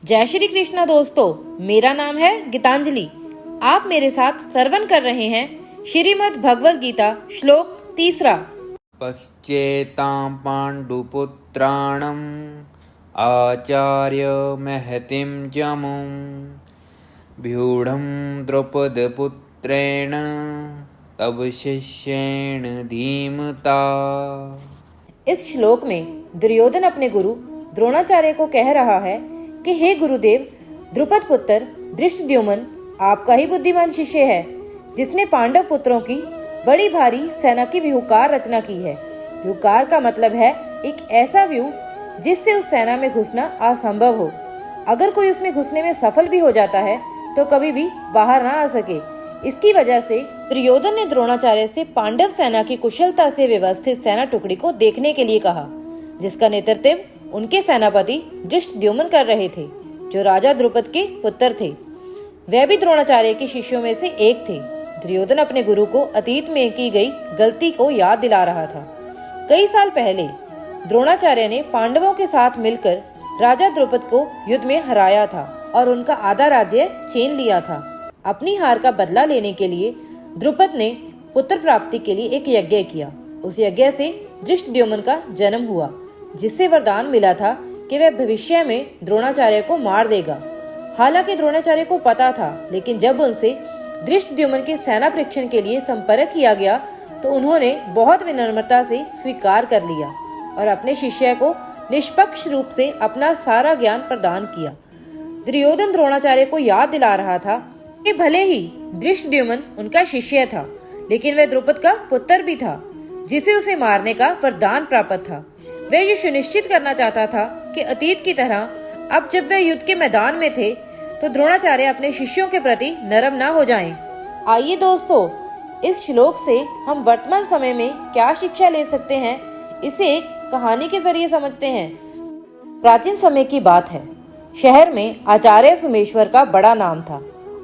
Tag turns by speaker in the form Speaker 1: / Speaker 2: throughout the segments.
Speaker 1: जय श्री कृष्णा दोस्तों, मेरा नाम है गीतांजलि। आप मेरे साथ श्रवण कर रहे हैं श्रीमद् भगवद गीता श्लोक 3।
Speaker 2: पश्चेतां पाण्डुपुत्राणम् आचार्य महतिं जमुं व्यूढं द्रौपदपुत्रेण तव शिष्येण धीमता।
Speaker 1: इस श्लोक में दुर्योधन अपने गुरु द्रोणाचार्य को कह रहा है कि हे गुरुदेव, द्रुपद पुत्र धृष्टद्युम्न आपका ही बुद्धिमान शिष्य है, जिसने पांडव पुत्रों की बड़ी भारी सेना की व्यूहकार रचना की है। व्यूहकार का मतलब है एक ऐसा व्यूह जिससे उस सेना में घुसना असंभव हो। अगर कोई उसमें घुसने में सफल भी हो जाता है तो कभी भी बाहर ना आ सके। इसकी वजह से दुर्योधन ने द्रोणाचार्य से पांडव सेना की कुशलता से व्यवस्थित सेना टुकड़ी को देखने के लिए कहा, जिसका नेतृत्व उनके सेनापति धृष्टद्युम्न कर रहे थे, जो राजा द्रुपद के पुत्र थे। वह भी द्रोणाचार्य के शिष्यों में से एक थे। दुर्योधन अपने गुरु को अतीत में की गई गलती को याद दिला रहा था। कई साल पहले द्रोणाचार्य ने पांडवों के साथ मिलकर राजा द्रुपद को युद्ध में हराया था और उनका आधा राज्य छीन लिया था। अपनी हार का बदला लेने के लिए द्रुपद ने पुत्र प्राप्ति के लिए एक यज्ञ किया। उस यज्ञ से धृष्टद्युम्न का जन्म हुआ, जिससे वरदान मिला था कि वह भविष्य में द्रोणाचार्य को मार देगा। हालांकि द्रोणाचार्य को पता था, लेकिन जब उनसे धृष्टद्युम्न के सेना परीक्षण के लिए संपर्क किया गया तो उन्होंने बहुत विनम्रता से स्वीकार कर लिया और अपने शिष्य को निष्पक्ष रूप से अपना सारा ज्ञान प्रदान किया। दुर्योधन द्रोणाचार्य को याद दिला रहा था कि भले ही धृष्टद्युम्न उनका शिष्य था, लेकिन वह द्रुपद का पुत्र भी था, जिसे उसे मारने का वरदान प्राप्त था। वह ये सुनिश्चित करना चाहता था कि अतीत की तरह अब जब वह युद्ध के मैदान में थे तो द्रोणाचार्य अपने शिष्यों के प्रति नरम ना हो जाएं। आइए दोस्तों, इस श्लोक से हम वर्तमान समय में क्या शिक्षा ले सकते हैं, इसे एक कहानी के जरिए समझते हैं। प्राचीन समय की बात है। शहर में आचार्य सुमेश्वर का बड़ा नाम था।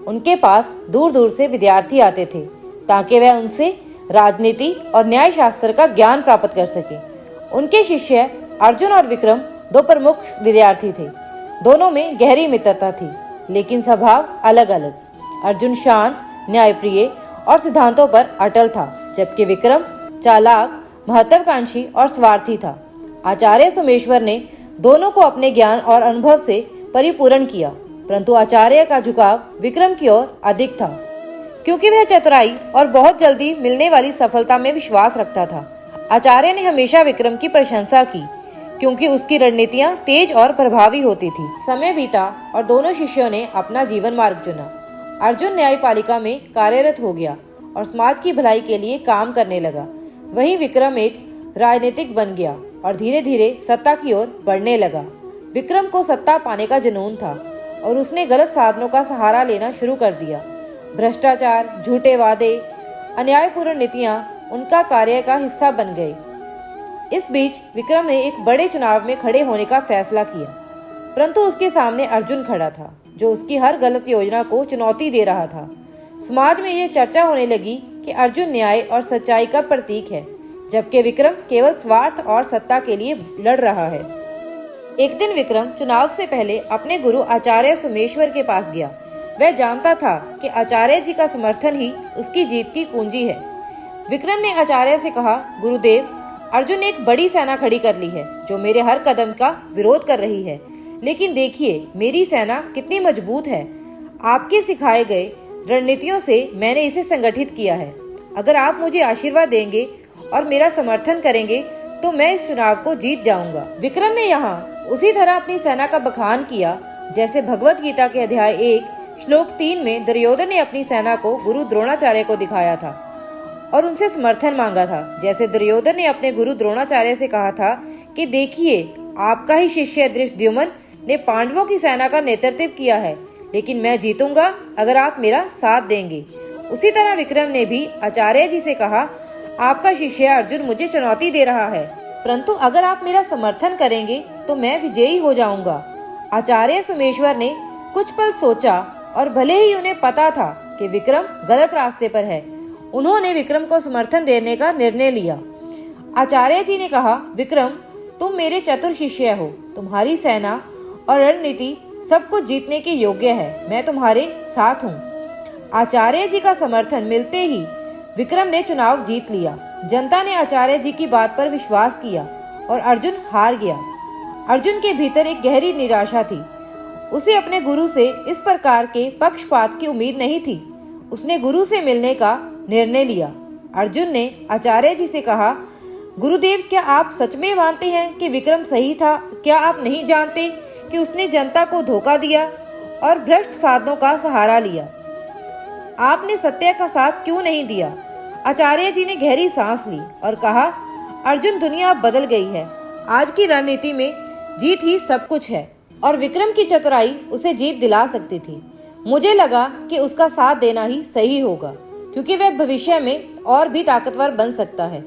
Speaker 1: उनके पास दूर दूर से विद्यार्थी आते थे ताकि वह उनसे राजनीति और न्याय शास्त्र का ज्ञान प्राप्त कर सके। उनके शिष्य अर्जुन और विक्रम दो प्रमुख विद्यार्थी थे। दोनों में गहरी मित्रता थी, लेकिन स्वभाव अलग अलग। अर्जुन शांत, न्यायप्रिय और सिद्धांतों पर अटल था, जबकि विक्रम चालाक, महत्वाकांक्षी और स्वार्थी था। आचार्य सोमेश्वर ने दोनों को अपने ज्ञान और अनुभव से परिपूर्ण किया, परंतु आचार्य का झुकाव विक्रम की ओर अधिक था, क्योंकि वह चतुराई और बहुत जल्दी मिलने वाली सफलता में विश्वास रखता था। आचार्य ने हमेशा विक्रम की प्रशंसा की, क्योंकि उसकी रणनीतियां तेज और प्रभावी होती थी। समय बीता और दोनों शिष्यों ने अपना जीवन मार्ग चुना। अर्जुन न्यायपालिका में कार्यरत हो गया और समाज की भलाई के लिए काम करने लगा। वहीं विक्रम एक राजनीतिक बन गया और धीरे धीरे सत्ता की ओर बढ़ने लगा। विक्रम को सत्ता पाने का जुनून था और उसने गलत साधनों का सहारा लेना शुरू कर दिया। भ्रष्टाचार, झूठे वादे, अन्यायपूर्ण नीतियां उनका कार्य का हिस्सा बन गए। इस बीच विक्रम ने एक बड़े चुनाव में खड़े होने का फैसला किया, परंतु उसके सामने अर्जुन खड़ा था, जो उसकी हर गलत योजना को चुनौती दे रहा था। समाज में यह चर्चा होने लगी कि अर्जुन न्याय और सच्चाई का प्रतीक है, जबकि विक्रम केवल स्वार्थ और सत्ता के लिए लड़ रहा है। एक दिन विक्रम चुनाव से पहले अपने गुरु आचार्य सोमेश्वर के पास गया। वह जानता था कि आचार्य जी का समर्थन ही उसकी जीत की कुंजी है। विक्रम ने आचार्य से कहा, गुरुदेव, अर्जुन ने एक बड़ी सेना खड़ी कर ली है, जो मेरे हर कदम का विरोध कर रही है। लेकिन देखिए मेरी सेना कितनी मजबूत है। आपके सिखाए गए रणनीतियों से मैंने इसे संगठित किया है। अगर आप मुझे आशीर्वाद देंगे और मेरा समर्थन करेंगे तो मैं इस चुनाव को जीत जाऊंगा। विक्रम ने यहाँ उसी तरह अपनी सेना का बखान किया, जैसे भगवद गीता के अध्याय 1 श्लोक 3 में दुर्योधन ने अपनी सेना को गुरु द्रोणाचार्य को दिखाया था और उनसे समर्थन मांगा था। जैसे दुर्योधन ने अपने गुरु द्रोणाचार्य से कहा था कि देखिए आपका ही शिष्य धृष्टद्युम्न ने पांडवों की सेना का नेतृत्व किया है, लेकिन मैं जीतूंगा अगर आप मेरा साथ देंगे। उसी तरह विक्रम ने भी आचार्य जी से कहा, आपका शिष्य अर्जुन मुझे चुनौती दे रहा है, परंतु अगर आप मेरा समर्थन करेंगे तो मैं विजयी हो जाऊंगा। आचार्य सोमेश्वर ने कुछ पल सोचा और भले ही उन्हें पता था कि विक्रम गलत रास्ते पर है, उन्होंने विक्रम को समर्थन देने का निर्णय लिया। आचार्य जी ने कहा, विक्रम, तुम मेरे चतुर शिष्य हो। तुम्हारी सेना और रणनीति सब कुछ जीतने के योग्य है, मैं तुम्हारे साथ हूँ। आचार्य जी का समर्थन मिलते ही विक्रम ने चुनाव जीत लिया। जनता ने आचार्य जी की बात पर विश्वास किया और अर्जुन हार गया। अर्जुन के भीतर एक गहरी निराशा थी। उसे अपने गुरु से इस प्रकार के पक्षपात की उम्मीद नहीं थी। उसने गुरु से मिलने का निर्णय लिया। अर्जुन ने आचार्य जी से कहा, गुरुदेव, क्या आप सच में मानते हैं कि विक्रम सही था? क्या आप नहीं जानते कि उसने जनता को धोखा दिया और भ्रष्ट साधनों का सहारा लिया? आपने सत्य का साथ क्यों नहीं दिया? आचार्य जी ने गहरी सांस ली और कहा, अर्जुन, दुनिया अब बदल गई है। आज की रणनीति में जीत ही सब कुछ है और विक्रम की चतुराई उसे जीत दिला सकती थी। मुझे लगा कि उसका साथ देना ही सही होगा, क्योंकि वह भविष्य में और भी ताकतवर बन सकता है।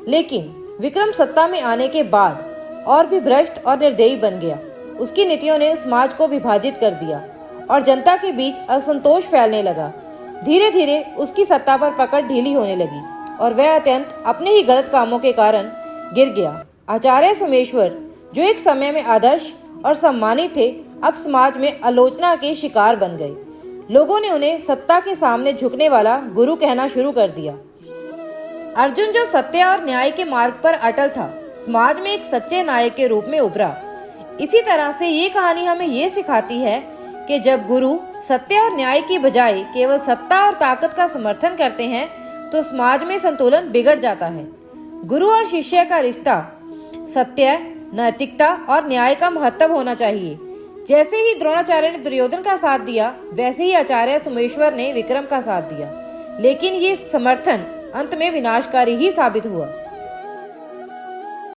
Speaker 1: लेकिन विक्रम सत्ता में आने के बाद और भी भ्रष्ट और निर्दयी बन गया। उसकी नीतियों ने समाज को विभाजित कर दिया और जनता के बीच असंतोष फैलने लगा। धीरे धीरे उसकी सत्ता पर पकड़ ढीली होने लगी और वह अत्यंत अपने ही गलत कामों के कारण गिर गया। आचार्य सोमेश्वर, जो एक समय में आदर्श और सम्मानित थे, अब समाज में आलोचना के शिकार बन गए। लोगों ने उन्हें सत्ता के सामने झुकने वाला गुरु कहना शुरू कर दिया। अर्जुन, जो सत्य और न्याय के मार्ग पर अटल था, समाज में एक सच्चे नायक के रूप में उभरा। इसी तरह से ये कहानी हमें ये सिखाती है कि जब गुरु सत्य और न्याय की बजाय केवल सत्ता और ताकत का समर्थन करते हैं तो समाज में संतुलन बिगड़ जाता है। गुरु और शिष्य का रिश्ता सत्य, नैतिकता और न्याय का महत्व होना चाहिए। जैसे ही द्रोणाचार्य ने दुर्योधन का साथ दिया, वैसे ही आचार्य सोमेश्वर ने विक्रम का साथ दिया। लेकिन ये समर्थन अंत में विनाशकारी ही साबित हुआ।